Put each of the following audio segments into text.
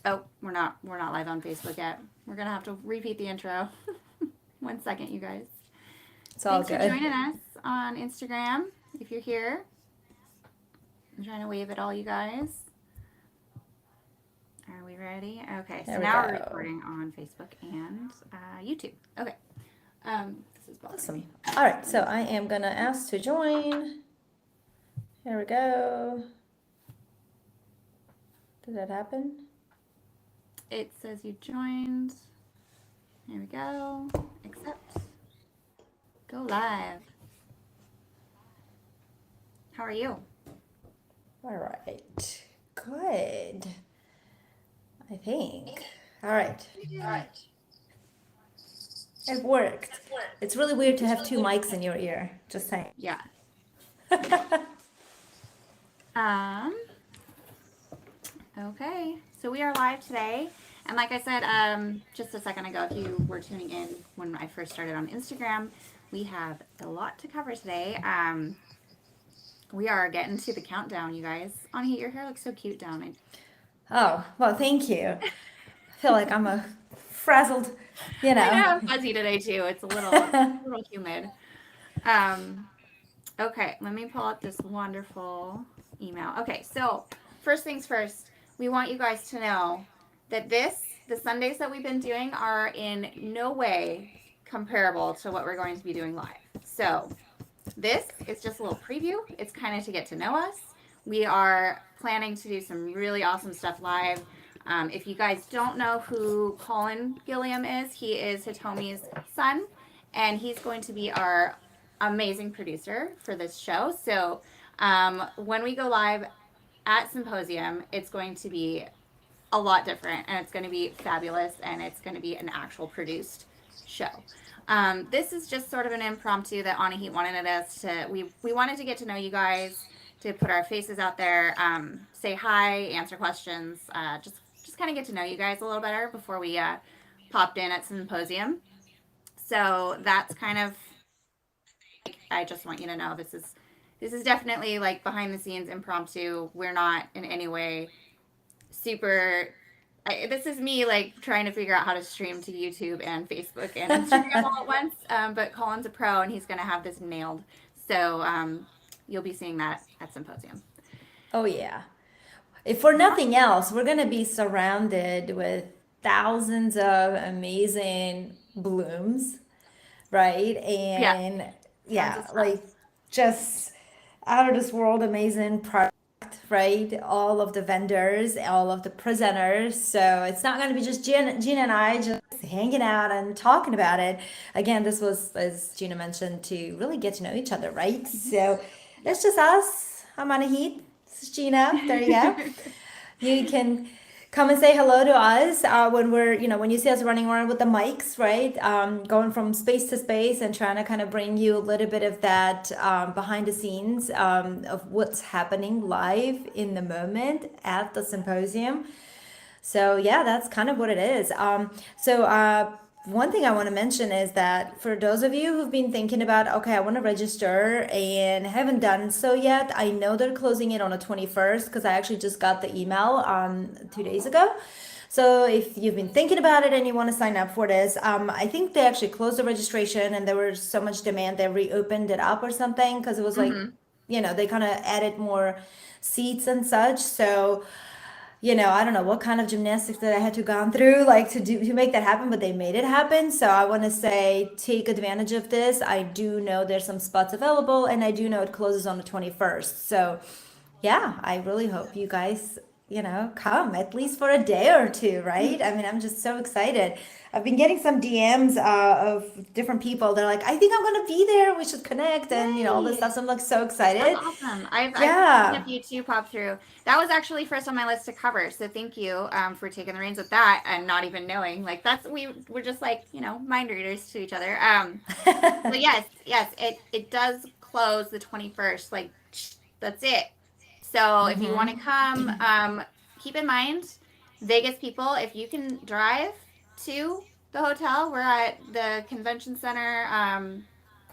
Oh, we're not live on Facebook yet. We're gonna have to repeat the intro. 1 second, you guys. It's all Thanks for good. joining us on Instagram. If you're here, I'm trying to wave at all you guys. Are we ready? Okay, so There we now we're go. recording on Facebook and YouTube. Okay. This is bothering Awesome. me. All right, Let me so I am gonna ask to join. Here we go. Did that happen? It says you joined. There we go. Accept. Go live. How are you? All right. Good. I think. All right. It worked. It's really weird to have two mics in your ear. Just saying. Yeah. Yeah. Okay. So we are live today. And like I said just a second ago, if you were tuning in when I first started on Instagram, we have a lot to cover today. We are getting to the countdown, you guys. Anhi, your hair looks so cute down. Oh, well, thank you. I feel like I'm a frazzled, you I know. know, fuzzy today too. It's a little humid. Um, okay, let me pull up this wonderful email. Okay, so first things first, we want you guys to know that the Sundays that we've been doing are in no way comparable to what we're going to be doing live. So this is just a little preview. It's kind of to get to know us. We are planning to do some really awesome stuff live. If you guys don't know who Colin Gilliam is, he is Hitomi's son, and he's going to be our amazing producer for this show. So when we go live at Symposium, it's going to be a lot different, and it's going to be fabulous, and it's going to be an actual produced show. This is just sort of an impromptu that Anahit wanted us to. We wanted to get to know you guys, to put our faces out there, say hi, answer questions, just kind of get to know you guys a little better before we popped in at Symposium. So that's kind of like, I just want you to know this is definitely like behind the scenes impromptu. We're not in any way super. This is me like trying to figure out how to stream to YouTube and Facebook and Instagram all at once. But Colin's a pro and he's going to have this nailed. So you'll be seeing that at Symposium. Oh, yeah. If for nothing else, we're going to be surrounded with thousands of amazing blooms, right? Yeah, And tons of yeah, stuff. like just out of this world amazing product, right? All of the vendors, all of the presenters. So it's not going to be just Gina and I just hanging out and talking about it. Again, this was, as Gina mentioned, to really get to know each other, right? Mm-hmm. So Yep. it's just us. I'm on a heat. This is Gina. There you go. You can come and say hello to us when we're, when you see us running around with the mics, right? Going from space to space and trying to kind of bring you a little bit of that behind the scenes of what's happening live in the moment at the symposium. So yeah, that's kind of what it is. One thing I want to mention is that for those of you who've been thinking about, okay, I want to register and haven't done so yet, I know they're closing it on the 21st because I actually just got the email 2 days ago. So if you've been thinking about it and you want to sign up for this, I think they actually closed the registration and there was so much demand they reopened it up or something because it was like, Mm-hmm. they kind of added more seats and such. So I don't know what kind of gymnastics that I had to gone through like to make that happen, but they made it happen. So I want to say take advantage of this. I do know there's some spots available and I do know it closes on the 21st. So yeah, I really hope you guys, come at least for a day or two, right? I mean, I'm just so excited. I've been getting some DMs of different people. They're like, I think I'm gonna be there. We should connect and all this Yay! stuff. So I'm like so That's excited. awesome. I've seen a Yeah. few too pop through. That was actually first on my list to cover. So thank you for taking the reins with that and not even knowing. Like that's we're just like mind readers to each other. But yes, it does close the 21st. Like that's it. So if you want to come, keep in mind, Vegas people, if you can drive to the hotel, we're at the convention center.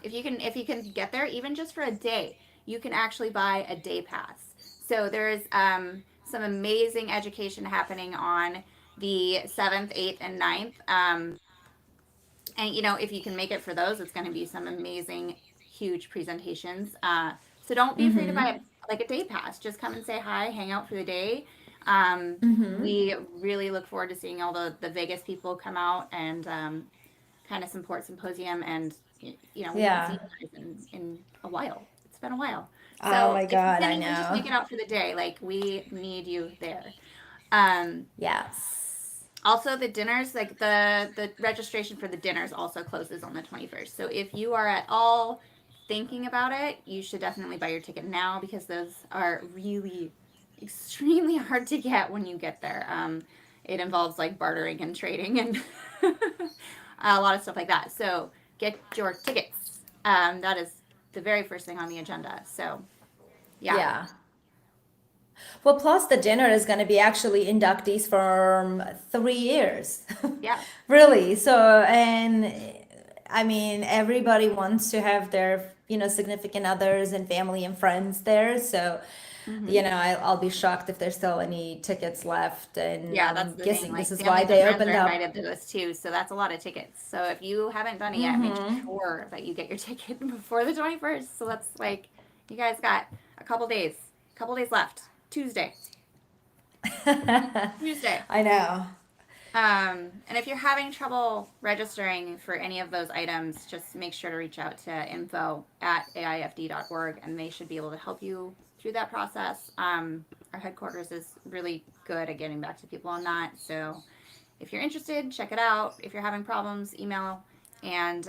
If you can get there, even just for a day, you can actually buy a day pass. So there's some amazing education happening on the 7th, 8th, and 9th. And if you can make it for those, it's going to be some amazing, huge presentations. So don't be afraid to buy like a day pass. Just come and say hi, hang out for the day. We really look forward to seeing all the Vegas people come out and kind of support Symposium. And we haven't seen Yeah. you guys in a while. It's been a while. Oh So my if you God, can I even just know. make it out for the day, like we need you there. Um, Yes. Also, the dinners, like the registration for the dinners also closes on the 21st. So if you are at all thinking about it, you should definitely buy your ticket now because those are really extremely hard to get when you get there. It involves like bartering and trading and a lot of stuff like that. So get your tickets. That is the very first thing on the agenda. So yeah, Yeah. Well, plus the dinner is going to be actually inductees from 3 years. yeah. Really. So, and I mean, everybody wants to have their, significant others and family and friends there. So, Hmm. I'll be shocked if there's still any tickets left. And Yeah, that's I'm the thing. guessing this Like is why families and they friends are opened up. invited to this too, so that's a lot of tickets. So if you haven't done it yet, make sure that you get your ticket before the 21st. So that's like you guys got a couple days left. Tuesday. Tuesday. I know. And if you're having trouble registering for any of those items, just make sure to reach out to info@aifd.org and they should be able to help you through that process. Our headquarters is really good at getting back to people on that. So if you're interested, check it out. If you're having problems, email. And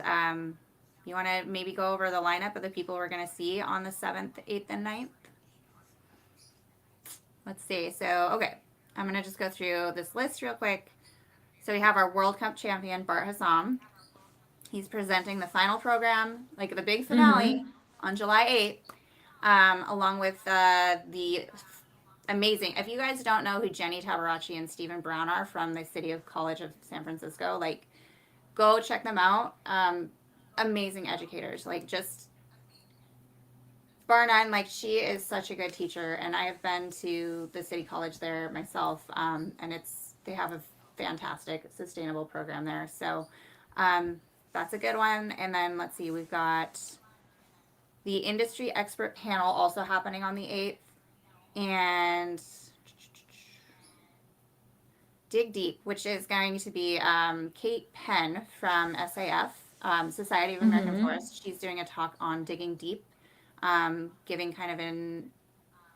you want to maybe go over the lineup of the people we're going to see on the 7th, 8th, and 9th? Let's see. So, okay. I'm going to just go through this list real quick. So we have our World Cup champion, Bart Hassam. He's presenting the final program, like the big finale, on July 8th, along with the amazing. If you guys don't know who Jenny Tabarachi and Stephen Brown are from the City of College of San Francisco, like go check them out. Amazing educators, like just bar none. Like she is such a good teacher, and I have been to the City College there myself, and they have a fantastic sustainable program there. So that's a good one. And then let's see, we've got the industry expert panel also happening on the 8th, and Dig Deep, which is going to be Kate Penn from SAF, Society of American Forests. She's doing a talk on digging deep, giving kind of an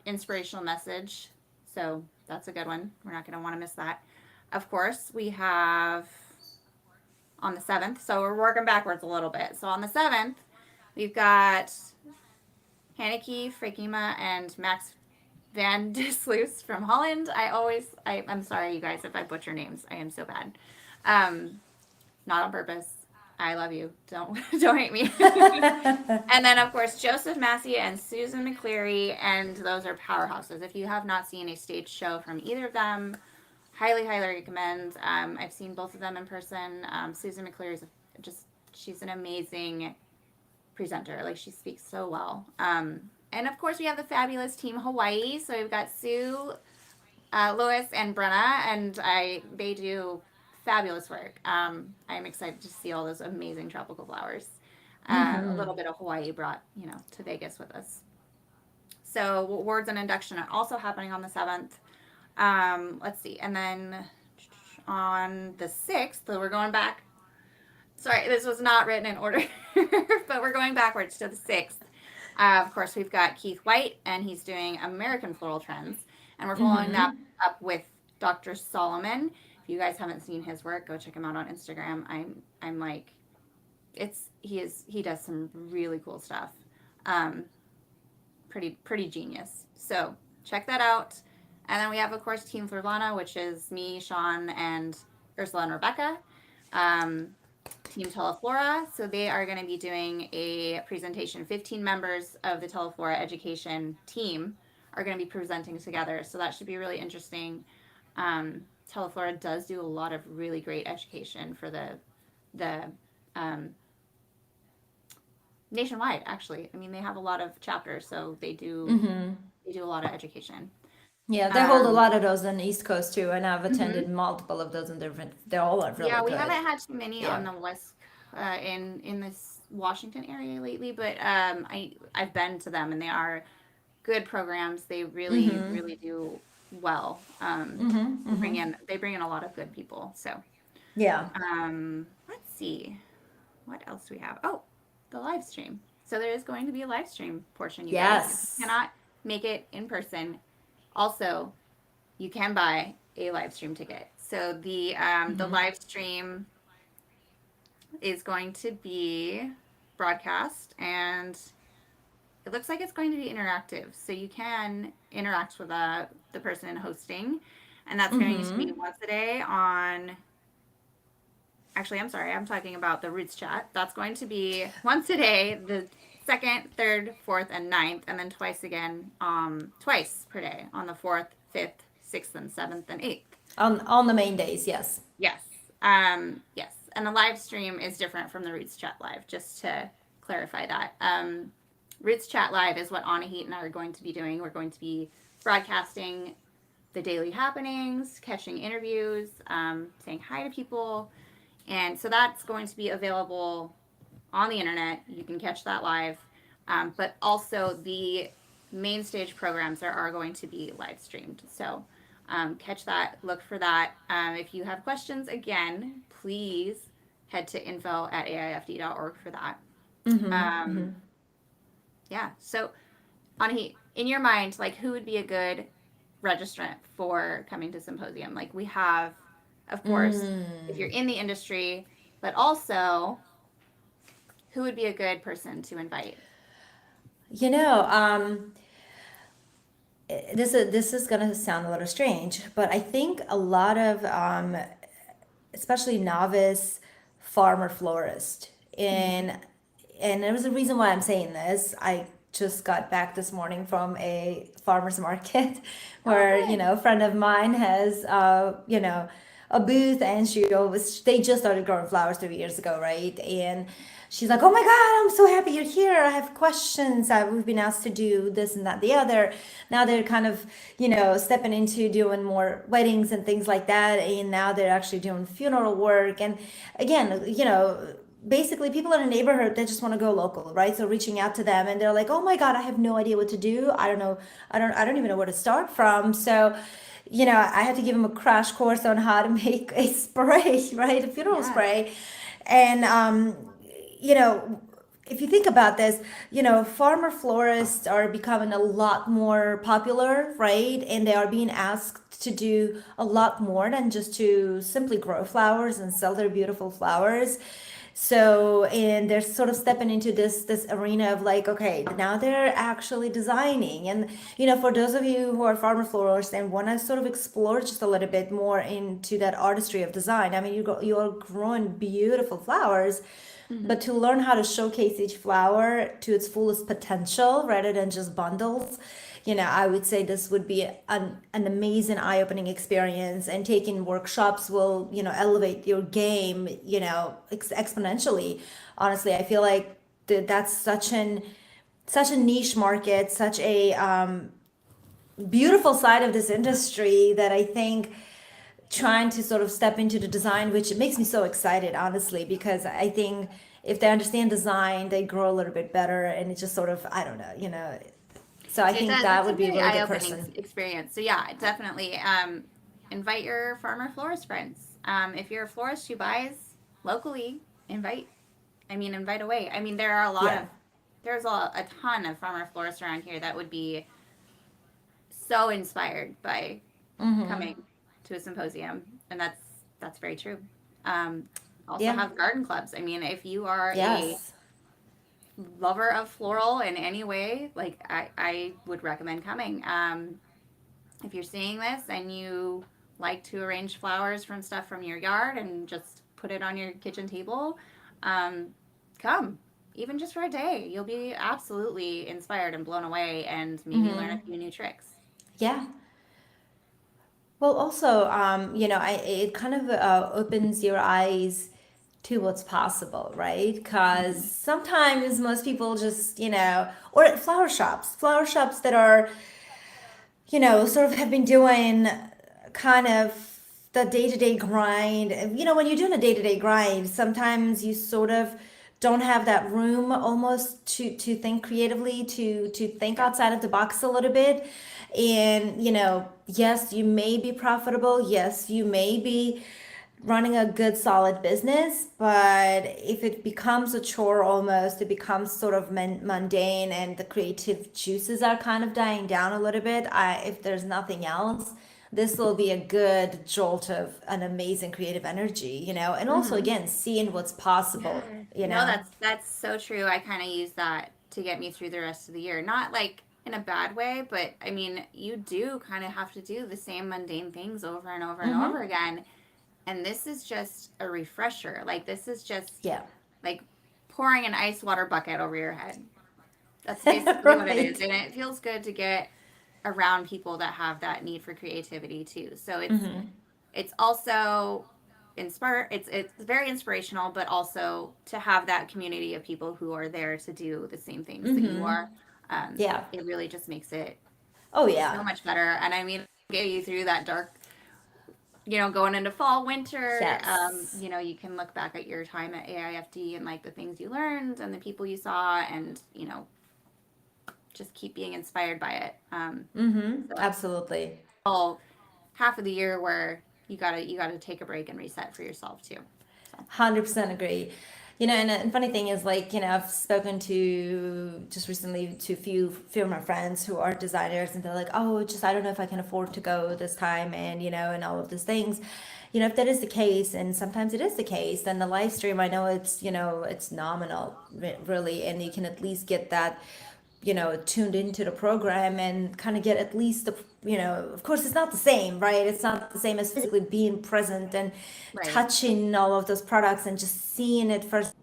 inspirational message. So that's a good one. We're not going to want to miss that. Of course, we have on the 7th. So we're working backwards a little bit. So on the 7th, we've got Hanneke Frekema and Max Van Disloos from Holland. I'm sorry, you guys, if I butcher names. I am so bad. Not on purpose. I love you. Don't hate me. And then of course Joseph Massey and Susan McCleary, and those are powerhouses. If you have not seen a stage show from either of them, highly recommend. I've seen both of them in person. Susan McCleary is just she's an amazing presenter. Like she speaks so well. And of course we have the fabulous team Hawaii. So we've got Sue, Lois, and Brenna, and they do fabulous work. I'm excited to see all those amazing tropical flowers. A little bit of Hawaii brought to Vegas with us. So awards and induction are also happening on the 7th. Let's see, and then on the 6th, so we're going back. Sorry, this was not written in order, but we're going backwards to the 6th. Of course, we've got Keith White, and he's doing American Floral Trends, and we're following that up with Dr. Solomon. If you guys haven't seen his work, go check him out on Instagram. I'm like, he does some really cool stuff. Um, pretty genius. So check that out. And then we have, of course, Team Florlana, which is me, Sean, and Ursula and Rebecca. Team Teleflora. So they are going to be doing a presentation. 15 members of the Teleflora education team are going to be presenting together. So that should be really interesting. Teleflora does do a lot of really great education for the um, nationwide. Actually, I mean they have a lot of chapters, so they do a lot of education. Yeah, they hold a Um, lot of those on the East Coast too, and I've mhm. attended multiple of those, and they're all are Yeah, really we good. haven't had too many Yeah. on the west in this Washington area lately, but I've been to them and they are good programs. They really Mm-hmm. really do well. Mm-hmm. Mm-hmm. They bring in a lot of good people. So Yeah. let's see what else we have. Oh, the live stream. So there is going to be a live stream portion, you guys. If you Yes. cannot make it in person, also you can buy a live stream ticket. So the Mm-hmm. live stream is going to be broadcast and it looks like it's going to be interactive. So you can interact with the person hosting. And that's going to be Mm-hmm. once a day on, actually, I'm sorry, I'm talking about the Roots chat. That's going to be once a day, the second, third, fourth, and ninth, and then twice again, twice per day on the fourth, fifth, sixth, and seventh, and eighth. On the main days, yes. Yes. Yes. And the live stream is different from the Roots Chat Live, just to clarify that. Roots Chat Live is what Anahit and I are going to be doing. We're going to be broadcasting the daily happenings, catching interviews, saying hi to people. And so that's going to be available on the internet. You can catch that live. But also the main stage programs are going to be live streamed. So catch that, look for that. If you have questions, again, please head to info@aifd.org for that. Mm-hmm. Mm-hmm. Um, yeah. So, Anahi, in your mind, like who would be a good registrant for coming to symposium? Like we have, of course, if you're Mm. in the industry, but also who would be a good person to invite? You know, this is gonna sound a little strange, but I think a lot of especially novice farmer florist, Mm-hmm. and there was a reason why I'm saying this. I just got back this morning from a farmer's market Oh, where, good. a friend of mine has, a booth, and they just started growing flowers 3 years ago, right? And she's like, oh my God, I'm so happy you're here. I have questions. We've been asked to do this and that, the other. Now they're kind of, stepping into doing more weddings and things like that. And now they're actually doing funeral work. And again, basically people in a neighborhood that just want to go local, right? So reaching out to them, and they're like, oh my God, I have no idea what to do. I don't know. I don't even know where to start from. So, I had to give them a crash course on how to make a spray, right? A funeral Yes. spray. And, you know, if you think about this, farmer florists are becoming a lot more popular, right? And they are being asked to do a lot more than just to simply grow flowers and sell their beautiful flowers. So, and they're sort of stepping into this arena of like, okay, now they're actually designing. And, for those of you who are farmer florists and want to sort of explore just a little bit more into that artistry of design, I mean, you are growing beautiful flowers, Mm-hmm. but to learn how to showcase each flower to its fullest potential rather than just bundles, I would say this would be an amazing eye-opening experience. And taking workshops will, elevate your game, exponentially. Honestly, I feel like that's such a niche market, such a beautiful side of this industry that I think trying to sort of step into the design, which makes me so excited, honestly, because I think if they understand design, they grow a little bit better, and it just sort of, I don't know, So I It think does. that It's a would be a very really good eye-opening person. experience. So yeah, definitely invite your farmer florist friends. If you're a florist who buys locally, invite. I mean, invite away. I mean, Yeah. there's a ton of farmer florists around here that would be so inspired by Mm-hmm. coming to a symposium, and that's very true. Um, also Yeah. have garden clubs. I mean, if you are a Yes. lover of floral in any way, like I would recommend coming. If you're seeing this and you like to arrange flowers from stuff from your yard and just put it on your kitchen table, um, come. Even just for a day, you'll be absolutely inspired and blown away, and maybe learn a Mm-hmm. few new tricks. Yeah. Well, also, it kind of opens your eyes to what's possible, right? Because Mm-hmm. sometimes most people just, or at flower shops that are, sort of have been doing kind of the day-to-day grind. When you're doing a day-to-day grind, sometimes you sort of don't have that room almost to think creatively, to think Yeah. outside of the box a little bit. And, yes, you may be profitable. Yes, you may be running a good solid business, but if it becomes a chore, almost it becomes sort of mundane, and the creative juices are kind of dying down a little bit. If there's nothing else, this will be a good jolt of an amazing creative energy, and also Mm-hmm. again seeing what's possible, Yes. you No, know that's so true. I kind of use that to get me through the rest of the year. Not like in a bad way, but I mean, you do kind of have to do the same mundane things over and over and over mm-hmm. again. And this is just a refresher. Like this is just Yeah. like pouring an ice water bucket over your head. That's basically what it is. Right. And it feels good to get around people that have that need for creativity too. So Mm-hmm. it's also it's very inspirational, but also to have that community of people who are there to do the same things that you Mm-hmm. are. Yeah. It really just makes it Oh so yeah. much better. And I mean, get you through that dark, going into fall, winter. Yes. You can look back at your time at AIFD and like the things you learned and the people you saw, and just keep being inspired by it. Mm-hmm. So that's Absolutely. all half of the year where you gotta take a break and reset for yourself too. So 100% agree. And funny thing is, like, I've spoken to just recently to few of my friends who are designers, and they're like, oh, just I don't know if I can afford to go this time, and all of these things. If that is the case, and sometimes it is the case, then the live stream, I know it's nominal, really, and you can at least get that tuned into the program and kind of get at least of course it's not the same, right? It's not the same as physically being present and right. touching all of those products and just seeing it first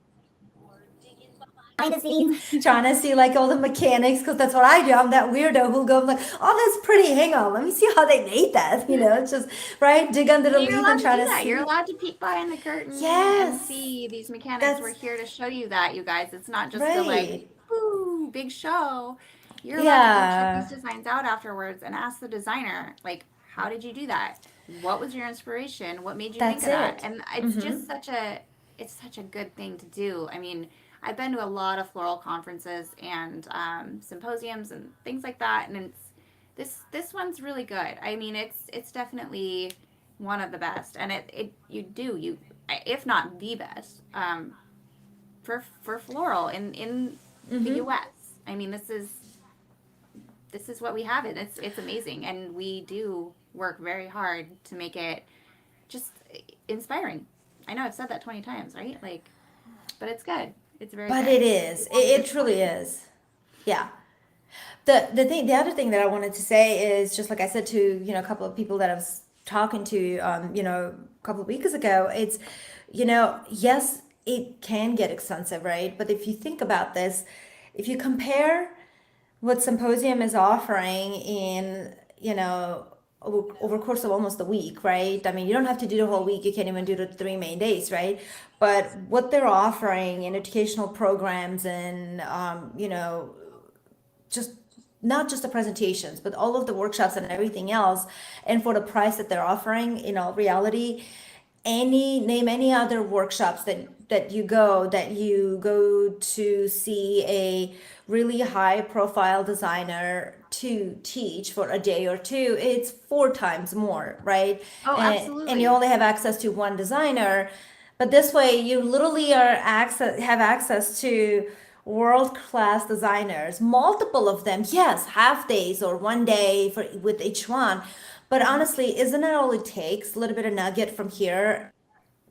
behind the scenes, trying to see like all the mechanics, because that's what I do. I'm that weirdo who'll go like, oh, that's pretty, hang on, let me see how they made that. It's just right, dig under the And you're leaf and allowed to try do to that. You're see. allowed to peek behind the curtain and Yes, see these mechanics. We're that's here to show you that, you guys. It's not just a like, right. ooh, big show. You're allowed to go check these Yeah, designs out afterwards and ask the designer, like, how did you do that? What was your inspiration? What made you think that's of that? it. And it's such a good thing to do. I mean, I've been to a lot of floral conferences and symposiums and things like that, and this one's really good. I mean, it's definitely one of the best, and it you do you if not the best for floral in the Mm-hmm. U.S. I mean, this is what we have, and it's amazing, and we do work very hard to make it just inspiring. I know I've said that 20 times, right? Like, but it's good. It's very But good. it is. It It, won't be it truly disappointing. is. Yeah. The other thing that I wanted to say is just like I said to a couple of people that I was talking to a couple of weeks ago. It's yes, it can get expensive, right? But if you think about this, if you compare what Symposium is offering in over course of almost a week, right? I mean, you don't have to do the whole week. You can't even do the 3 main days, right? But what they're offering in educational programs and just not just the presentations, but all of the workshops and everything else, and for the price that they're offering, in all reality, any other workshops that you go to see a really high profile designer to teach for a day or two, it's 4 times more, right? Oh, And you absolutely. only have access to one designer, but this way you literally have access to world class designers, multiple of them. Yes, half days or one day for with each one. But Hmm. honestly, isn't that all it takes? A little bit of nugget from here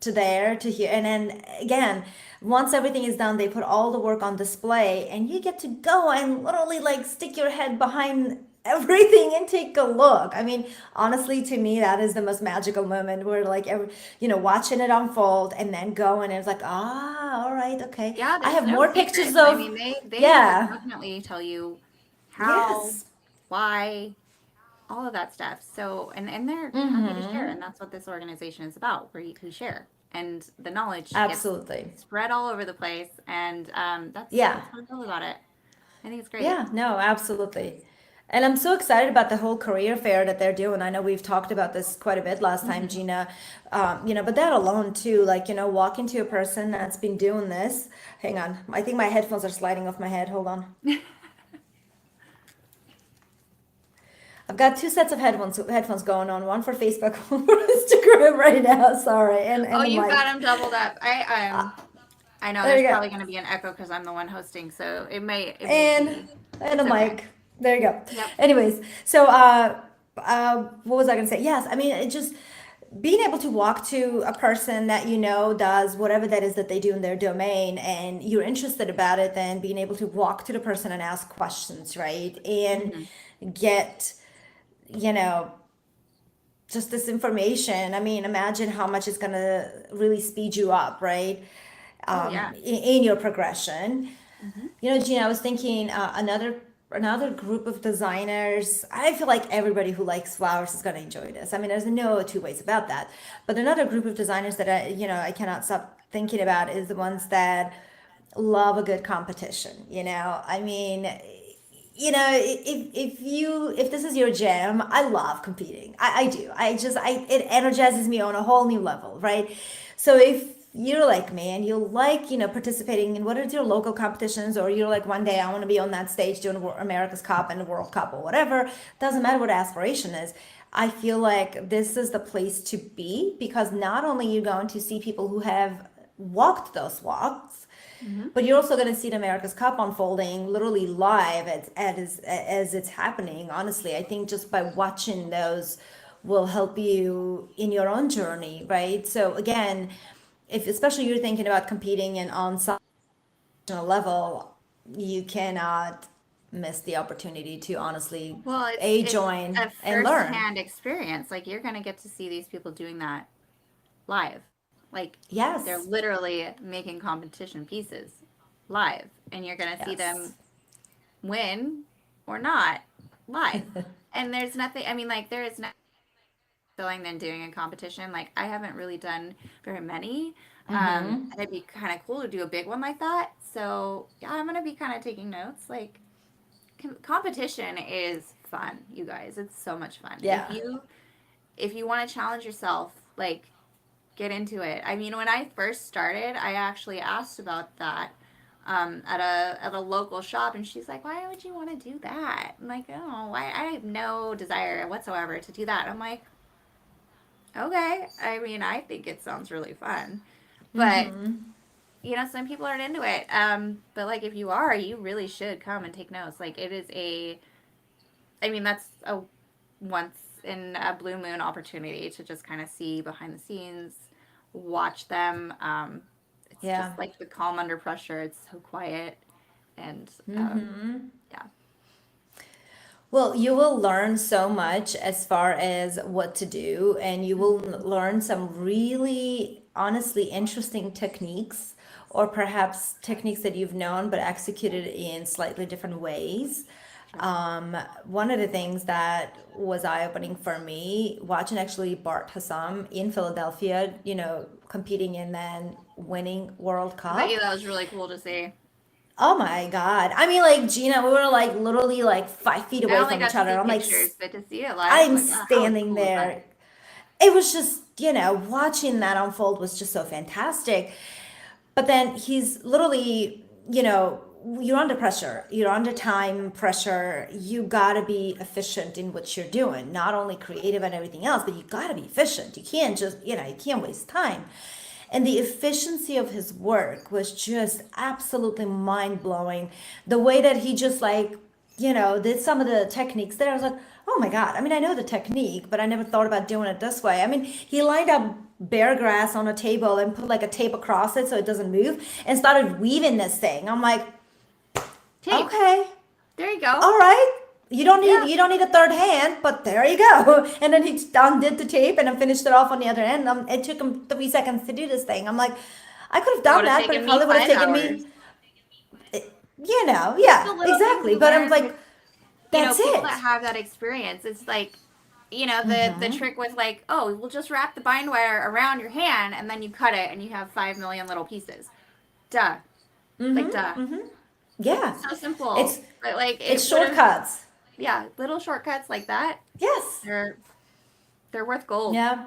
to there to here, and then again, once everything is done, they put all the work on display, and you get to go and literally like stick your head behind everything and take a look. I mean, honestly, to me, that is the most magical moment where like watching it unfold and then go, and it's like, all right, okay, Yeah, I there's have no more pictures secrets. I of. mean, they will Yeah. definitely tell you how, Yes. why, all of that stuff. So, and they're happy to share, and Mm-hmm. that's what this organization is about, where we share, and the knowledge gets Absolutely. spread all over the place, and that's Yeah. what I love about it. I think it's great. Yeah, no, absolutely. And I'm so excited about the whole career fair that they're doing. I know we've talked about this quite a bit last time, Hmm. Gina. But that alone too, like, walking to a person that's been doing this. Hang on. I think my headphones are sliding off my head. Hold on. I've got two sets of headphones going on, one for Facebook, one for Instagram right now. Sorry. Oh, And the you've got mic. them doubled up. I know There there's you go. probably going to be an echo because I'm the one hosting, so it may and be. and a It's okay. mic. There you go. Yep. Anyways, so what was I gonna say? Yes, I mean, it just being able to walk to a person that does whatever that is that they do in their domain, and you're interested about it, then being able to walk to the person and ask questions, right, and Hmm. get you know just this information. I mean, imagine how much it's gonna really speed you up, right, Oh yeah. in your progression. Hmm. Gina, I was thinking another group of designers. I feel like everybody who likes flowers is going to enjoy this. I mean, there's no two ways about that. But another group of designers that I cannot stop thinking about is the ones that love a good competition. I mean, if this is your jam, I love competing. I do. It energizes me on a whole new level, right? So if you're like me and you like participating in what are your local competitions, or you're like, one day I want to be on that stage doing America's Cup and the World Cup or whatever, doesn't matter what aspiration is. I feel like this is the place to be, because not only you're going to see people who have walked those walks, Hmm. but you're also going to see the America's Cup unfolding literally live as it's happening. Honestly, I think just by watching those will help you in your own journey, right? So again, if especially you're thinking about competing and on some level, you cannot miss the opportunity to honestly Well, it's join a and learn. first-hand experience. Like you're gonna get to see these people doing that live. Like they're Yes, literally making competition pieces live, and you're gonna see yes, them win or not live. And there's nothing. I mean, like there is no feeling than doing a competition. Like I haven't really done very many. And it'd be kind of cool to do a big one like that. So yeah, I'm gonna be kind of taking notes. Like competition is fun, you guys. It's so much fun. yeah. If you want to challenge yourself, like get into it. I mean, when I first started, I actually asked about that at a local shop, and she's like, "Why would you want to do that?" I'm like, "Oh, I have no desire whatsoever to do that." I'm like, "Okay." I mean, I think it sounds really fun, but some people aren't into it. But like, if you are, you really should come and take notes. Like, it is I mean, that's a once in a blue moon opportunity to just kind of see behind the scenes, watch them. It's Yeah. just like the calm under pressure. It's so quiet, and yeah. Well, you will learn so much as far as what to do, and you will Hmm. learn some really, honestly, interesting techniques, or perhaps techniques that you've known but executed in slightly different ways. Sure. One of the things that was eye-opening for me, watching actually Bart Hassam in Philadelphia, competing and then winning World I bet you Cup. that was really cool to see. Oh my God. I mean, like, Gina, we were like literally like 5 feet I away only from got each to other. see pictures, but to see it live, I'm like, how standing cool is that? there. It was just, watching that unfold was just so fantastic. But then he's literally, you're under pressure. You're under time pressure. You gotta be efficient in what you're doing. Not only creative and everything else, but you gotta be efficient. You can't just, you can't waste time. And the efficiency of his work was just absolutely mind blowing. The way that he just like, did some of the techniques there. I was like, oh my God. I mean, I know the technique, but I never thought about doing it this way. I mean, he lined up bear grass on a table and put like a tape across it so it doesn't move, and started weaving this thing. I'm like, Tape. okay, There you go. all right. You don't need Yeah. you don't need a third hand, but there you go. And then he undid the tape and then finished it off on the other end. It took him 3 seconds to do this thing. I'm like, I could have That done would have that, but it taken me probably would have five taken hours. me, Just the yeah, little things exactly. you But I'm learn like, with, that's people that it. have that experience. It's like, the trick with like, oh, we'll just wrap the bind wire around your hand and then you cut it and you have 5 million little pieces. Duh. Like, duh. Yeah, So it's simple. But like, it's it would have, shortcuts. Yeah, little shortcuts like that, Yes. they're they're worth gold. Yeah.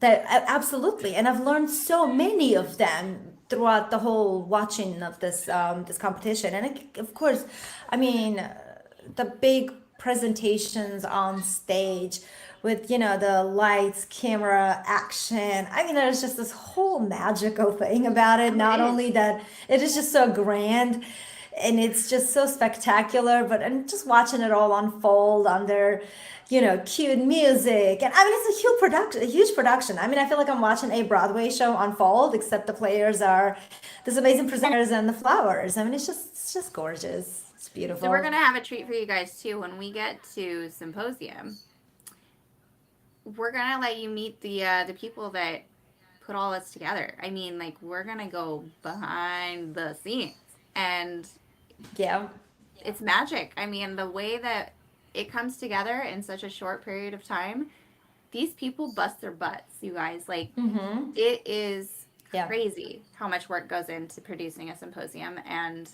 Absolutely, and I've learned so many of them throughout the whole watching of this competition. And of course, I mean, the big presentations on stage with the lights, camera, action. I mean, there's just this whole magical thing about it. Oh, it Not is. only that it is just so grand, and it's just so spectacular, but and just watching it all unfold under cute music. And I mean, it's a huge production. I mean, I feel like I'm watching a Broadway show unfold, except the players are this amazing presenters and the flowers. I mean, it's just gorgeous. It's So we're beautiful. gonna have a treat for you guys too when we get to symposium. We're gonna let you meet the people that put all this together. I mean, like we're gonna go behind the scenes, and Yeah. it's magic. I mean, the way that it comes together in such a short period of time, these people bust their butts, you guys. Like Mm-hmm. it is Yeah. crazy how much work goes into producing a symposium. And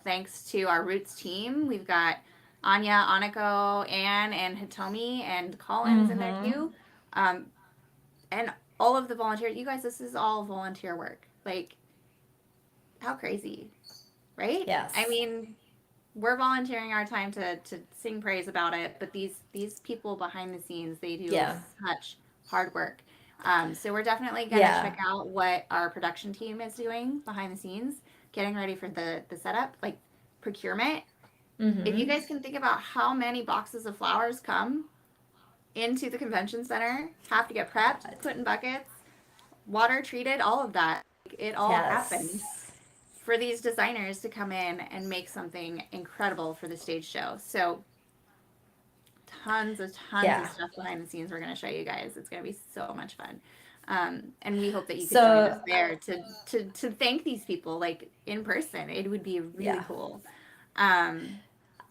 thanks to our Roots team, we've got Anya, Aniko, Anne, and Hitomi, and Colin's in there Mm-hmm. too. um, and all of the volunteers, you guys, this is all volunteer work. Like, how crazy, right? I Yes. mean, we're volunteering our time to sing praise about it, but these people behind the scenes, they do Yeah. such hard work. So we're definitely gonna Yeah. check out what our production team is doing behind the scenes, getting ready for the setup, like procurement. If you Mm-hmm. guys can think about how many boxes of flowers come into the convention center, have to get prepped, put in buckets, water treated, all of that, it all happens Yes. for these designers to come in and make something incredible for the stage show. So tons of Yeah. stuff behind the scenes we're going to show you guys. It's going to be so much fun. And we hope that you could join us So there to thank these people like in person. It would be really yeah. cool. Um,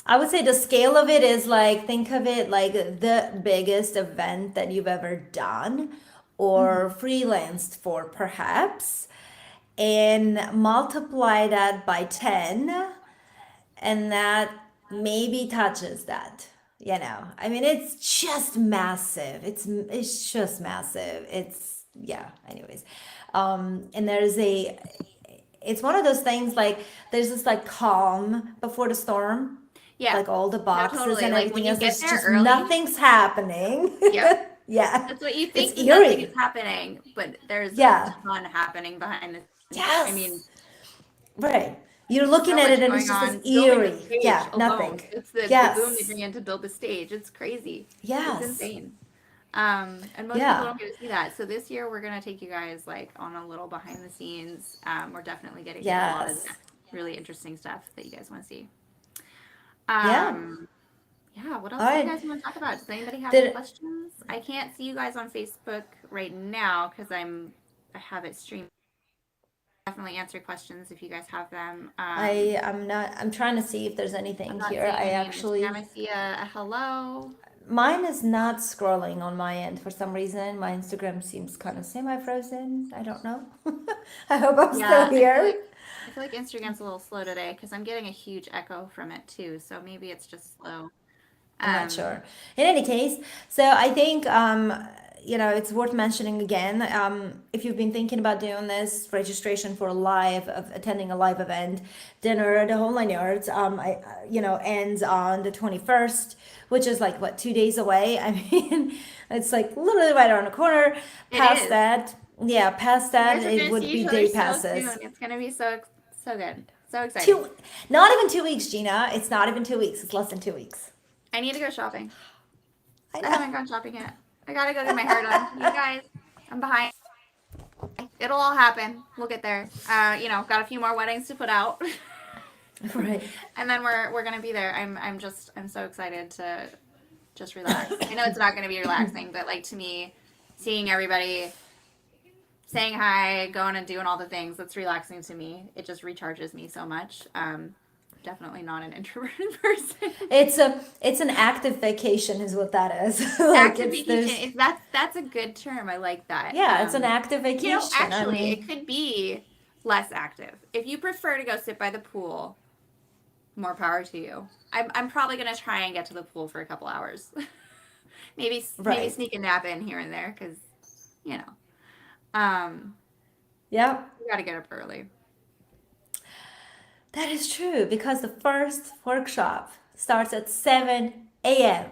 I would say the scale of it is like, think of it like the biggest event that you've ever done or mhm. freelanced for, perhaps, and multiply that by 10, and that maybe touches that. I mean, it's just massive. It's just massive. Yeah, anyways. And it's one of those things, like there's this like calm before the storm, Yeah, like all the no, boxes totally. and Like when everything you else. get There's there just early, nothing's happening. yep, Yeah, that's what you it's think, that nothing is eerie. happening, but there's a Yeah. ton happening behind the scenes. I mean, Yes. Right. You're looking so at it much and it's going just this on. Building the eerie. stage Yeah, nothing. alone. It's the boom they Yes. bring in to build the stage. It's crazy. It's Yes. insane. And most people Yeah. don't get to see that. So this year we're gonna take you guys like on a little behind the scenes. We're definitely getting to a lot of Yes. that really interesting stuff that you guys want to see. Yeah. Um, yeah. What All else do you right. guys want to talk about? Does anybody have any Did questions? I can't see you guys on Facebook right now because I have it streamed. Definitely answer questions if you guys have them. I'm trying to see if there's I'm anything not here. seeing I any on Instagram. actually I see a hello. Mine is not scrolling on my end for some reason. My Instagram seems kind of semi-frozen. I don't know. I hope I'm still Yeah, here. I feel like Instagram's a little slow today because I'm getting a huge echo from it too. So maybe it's just slow. I'm not Um, sure. In any case, so I think it's worth mentioning again. If you've been thinking about doing this registration for a live of attending a live event, dinner, the whole 9 yards, ends on the 21st, which is like what, 2 days away. I mean, it's like literally right around the corner. it Past is. that, yeah, past You that, guys are it gonna would see be each other day so soon. passes. It's gonna be so good, so exciting. Two, not even 2 weeks, Gina. It's not even 2 weeks. It's less than 2 weeks. I need to go shopping. I I know. haven't gone shopping yet. I gotta go get my hair done. You guys, I'm behind. It'll all happen. We'll get there. Got a few more weddings to put out. Right. And then we're gonna be there. I'm so excited to just relax. I know it's not gonna be relaxing, but like to me, seeing everybody, saying hi, going and doing all the things, that's relaxing to me. It just recharges me so much. Definitely not an introverted person. It's an active vacation is what that is. Like Active it's vacation, there's that's a good term. I like that. yeah, it's an active vacation. I Actually, it mean, could be less active. If you prefer to go sit by the pool, more power to you. I'm probably gonna try and get to the pool for a couple hours. Maybe Right. sneak a nap in here and there because you know um Yep. you got to get up early. That is true because the first workshop starts at 7 a.m.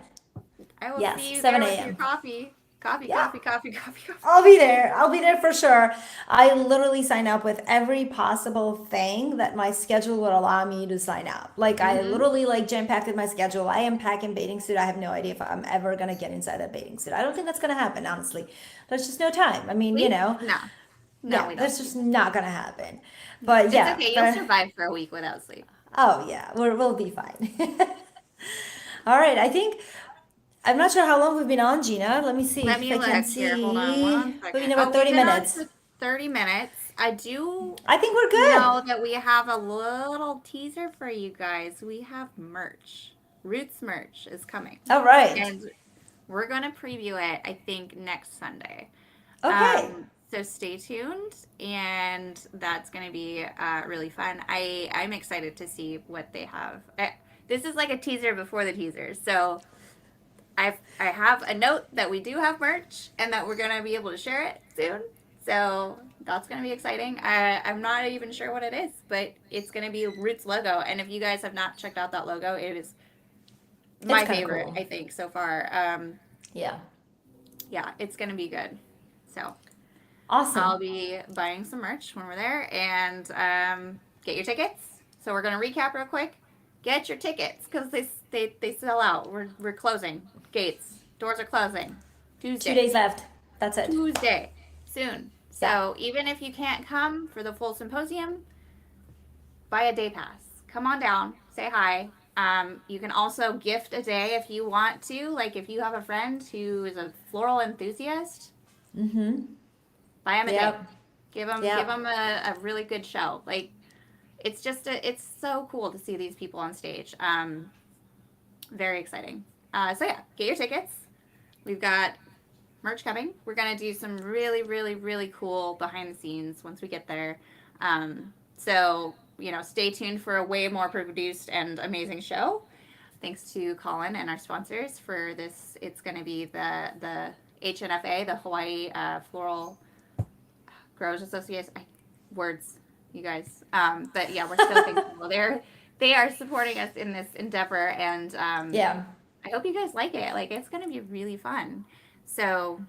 I will Yes, see you 7 there with your a.m. coffee. Coffee, Yeah. coffee, coffee, coffee, coffee. I'll be there. I'll be there for sure. I literally sign up with every possible thing that my schedule would allow me to sign up. Like I Mm-hmm. literally like jam packed in my schedule. I am packing bathing suit. I have no idea if I'm ever gonna get inside that bathing suit. I don't think that's gonna happen, honestly. There's just no time. I mean, Sleep? No, no, yeah, we don't that's sleep. just not gonna happen. No, But it's yeah, okay. You'll survive for a week without sleep. oh yeah, we'll be fine. All right, I think I'm not sure how long we've been on, Gina. Let me see Let if me I can look here. Hold on see. one We've second. been Oh, about we've 30 been on minutes. for 30 minutes. I do I think we're good. know that we have a little teaser for you guys. We have merch. Roots merch is coming. All right. And we're going to preview it, I think, next Sunday. Okay. So stay tuned, and that's going to be really fun. I'm excited to see what they have. This is like a teaser before the teaser. So I have a note that we do have merch and that we're gonna be able to share it soon. So that's gonna be exciting. I'm not even sure what it is, but it's gonna be Roots logo. And if you guys have not checked out that logo, it is It's my kind of favorite, cool. I think, so far. Yeah. Yeah, it's gonna be good. So I'll Awesome. be buying some merch when we're there, and get your tickets. So we're gonna recap real quick. Get your tickets because they sell out. We're closing gates. Doors are closing Two Tuesday. days left. That's it. Tuesday soon. Yeah. So even if you can't come for the full symposium, buy a day pass. Come on down, say hi. You can also gift a day if you want to. Like if you have a friend who is a floral enthusiast, Mm-hmm. buy them a day. Yep. Give Yep. them a really good show. Like it's so cool to see these people on stage. Very exciting. So yeah, get your tickets. We've got merch coming. We're gonna do some really, really, really cool behind the scenes once we get there. So stay tuned for a way more produced and amazing show. Thanks to Colin and our sponsors for this. It's gonna be the HNFA, the Hawaii Floral Growers Association. Words, you guys. But yeah, we're so thankful. They are supporting us in this endeavor, and Yeah. I hope you guys like it. Like it's gonna be really fun. So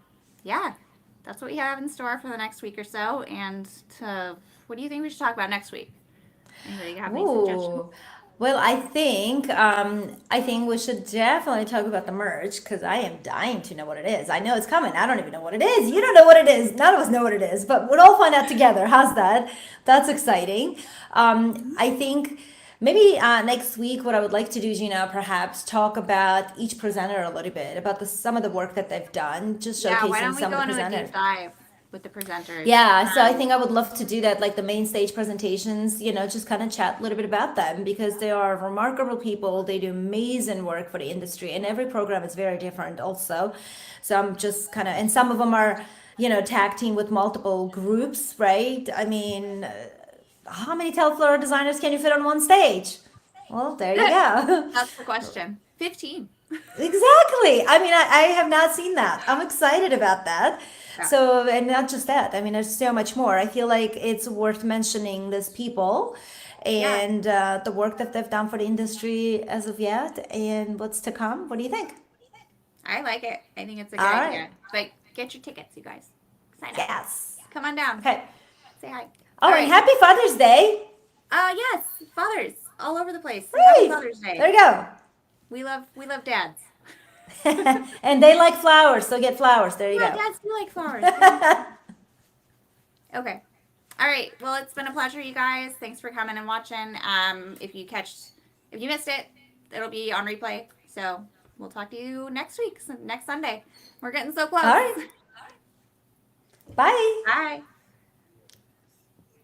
yeah, that's what we have in store for the next week or so. And what do you think we should talk about next week? Anybody have any suggestions? Ooh. Well, I think we should definitely talk about the merch because I am dying to know what it is. I know it's coming. I don't even know what it is. You don't know what it is. None of us know what it is, but we'll all find out together. How's that? That's exciting. I think maybe next week, what I would like to do is, perhaps talk about each presenter a little bit about some of the work that they've done, just Yeah, why showcasing don't we some go of the into a presenters. deep dive with the presenters? Yeah, so I think I would love to do that, like the main stage presentations, just kind of chat a little bit about them because they are remarkable people. They do amazing work for the industry, and every program is very different, also. So I'm just kind of, and some of them are, tag team with multiple groups, right? I mean, how many telefloor designers can you fit on one stage? Well, there you go. That's the question. 15. Exactly. I mean, I have not seen that. I'm excited about that. Yeah. So, and not just that. I mean, there's so much more. I feel like it's worth mentioning these people Yeah, and the work that they've done for the industry as of yet and what's to come. What do you think? I like it. I think it's a good All right. idea. But get your tickets, you guys. Sign up. Yes. Come on down. Okay. Say hi. Oh, All and right. happy Father's Day. Yes, fathers all over the place. Happy Right. Father's There Day. you go. We love dads. And they like flowers, so get flowers. There you Yeah, go. dads do like flowers. Come on. Okay. All right. Well, it's been a pleasure, you guys. Thanks for coming and watching. If you missed it, it'll be on replay. So we'll talk to you next week, next Sunday. We're getting so All close. right. Bye. Bye.